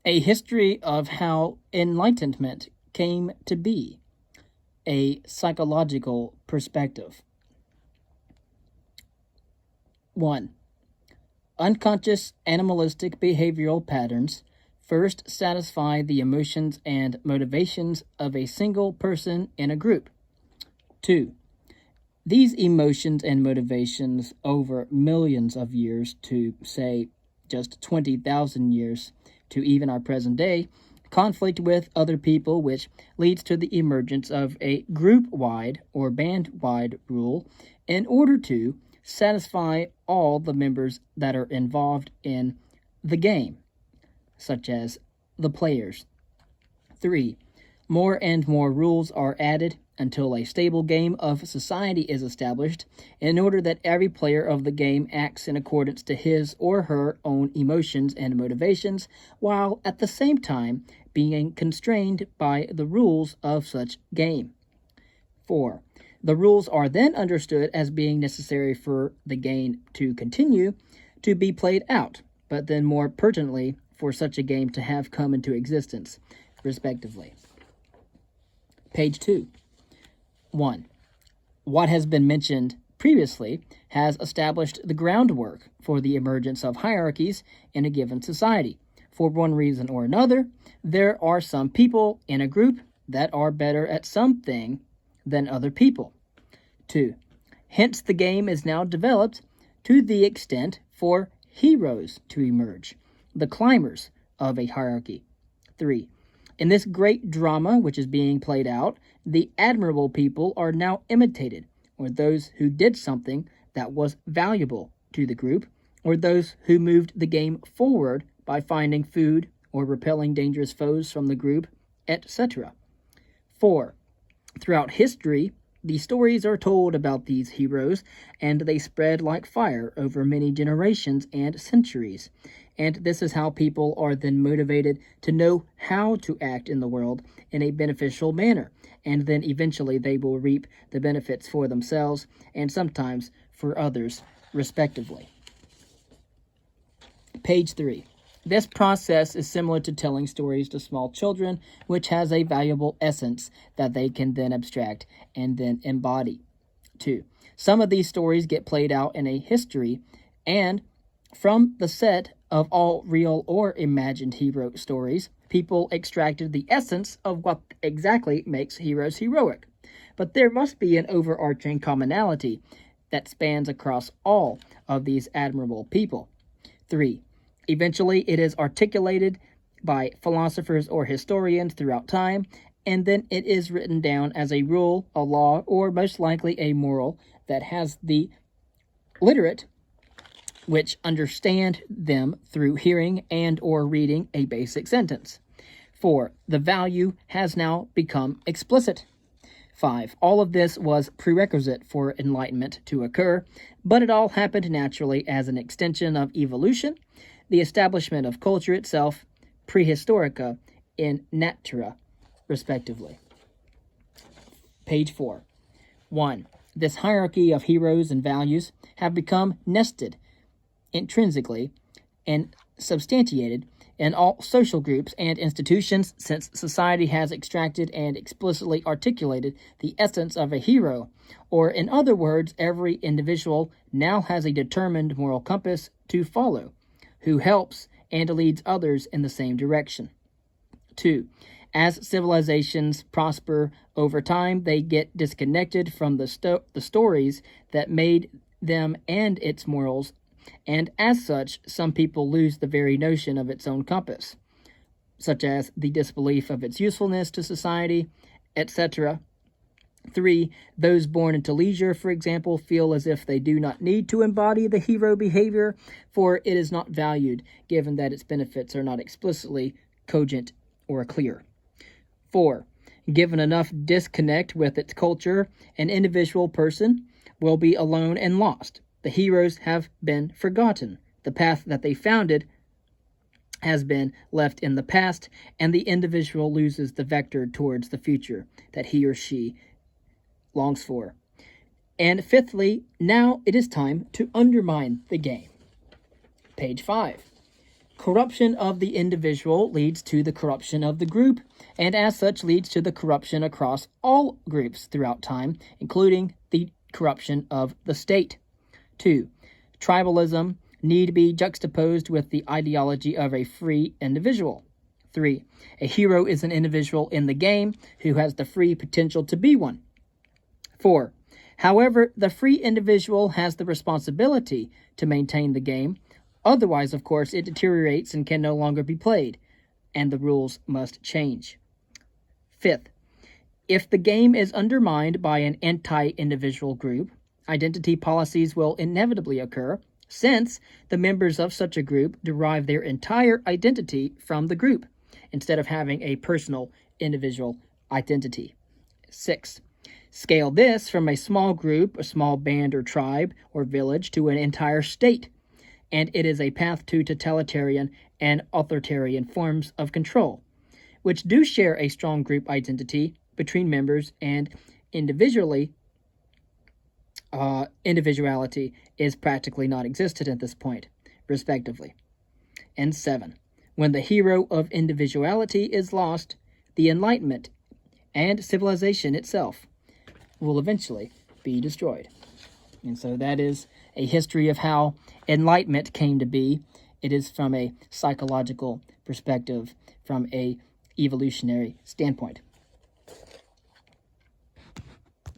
A history of how enlightenment came to be, a psychological perspective. 1. Unconscious animalistic behavioral patterns first satisfy the emotions and motivations of a single person in a group. 2. These emotions and motivations over millions of years to, say, just 20,000 years to even our present day, conflict with other people, which leads to the emergence of a group-wide or band-wide rule in order to satisfy all the members that are involved in the game, such as the players. 3. More and more rules are added until a stable game of society is established in order that every player of the game acts in accordance to his or her own emotions and motivations, while at the same time being constrained by the rules of such game. 4. The rules are then understood as being necessary for the game to continue to be played out, but then more pertinently for such a game to have come into existence, respectively. Page 2. 1. What has been mentioned previously has established the groundwork for the emergence of hierarchies in a given society. For one reason or another, there are some people in a group that are better at something than other people. 2. Hence, the game is now developed to the extent for heroes to emerge, the climbers of a hierarchy. 3. In this great drama which is being played out, the admirable people are now imitated, or those who did something that was valuable to the group, or those who moved the game forward by finding food or repelling dangerous foes from the group, etc. 4. Throughout history, the stories are told about these heroes, and they spread like fire over many generations and centuries. And this is how people are then motivated to know how to act in the world in a beneficial manner, and then eventually they will reap the benefits for themselves and sometimes for others, respectively. Page 3. This process is similar to telling stories to small children, which has a valuable essence that they can then abstract and then embody. 2. Some of these stories get played out in a history, and from the set of all real or imagined hero stories, people extracted the essence of what exactly makes heroes heroic. But there must be an overarching commonality that spans across all of these admirable people. 3. Eventually, it is articulated by philosophers or historians throughout time, and then it is written down as a rule, a law, or most likely a moral that has the literate which understand them through hearing and or reading a basic sentence. 4. The value has now become explicit. 5. All of this was prerequisite for enlightenment to occur, but it all happened naturally as an extension of evolution, the establishment of culture itself, prehistorica in natura, respectively. Page 4. 1. This hierarchy of heroes and values have become nested intrinsically and substantiated in all social groups and institutions since society has extracted and explicitly articulated the essence of a hero, or in other words, every individual now has a determined moral compass to follow, who helps and leads others in the same direction. 2. As civilizations prosper over time, they get disconnected from the stories that made them and its morals, and as such, some people lose the very notion of its own compass, such as the disbelief of its usefulness to society, etc. 3. Those born into leisure, for example, feel as if they do not need to embody the hero behavior, for it is not valued, given that its benefits are not explicitly cogent or clear. 4. Given enough disconnect with its culture, an individual person will be alone and lost. The heroes have been forgotten. The path that they founded has been left in the past, and the individual loses the vector towards the future that he or she longs for. And fifthly, now it is time to undermine the game. Page 5. Corruption of the individual leads to the corruption of the group, and as such leads to the corruption across all groups throughout time, including the corruption of the state. 2. Tribalism need be juxtaposed with the ideology of a free individual. 3. A hero is an individual in the game who has the free potential to be one. 4. However, the free individual has the responsibility to maintain the game. Otherwise, of course, it deteriorates and can no longer be played, and the rules must change. 5th, if the game is undermined by an anti-individual group, identity policies will inevitably occur, since the members of such a group derive their entire identity from the group, instead of having a personal, individual identity. 6. Scale this from a small group, a small band or tribe or village, to an entire state, and it is a path to totalitarian and authoritarian forms of control, which do share a strong group identity between members, and individuality is practically non-existent at this point, respectively. And 7. When the hero of individuality is lost, the Enlightenment and civilization itself will eventually be destroyed. And so that is a history of how Enlightenment came to be. It is from a psychological perspective, from a evolutionary standpoint.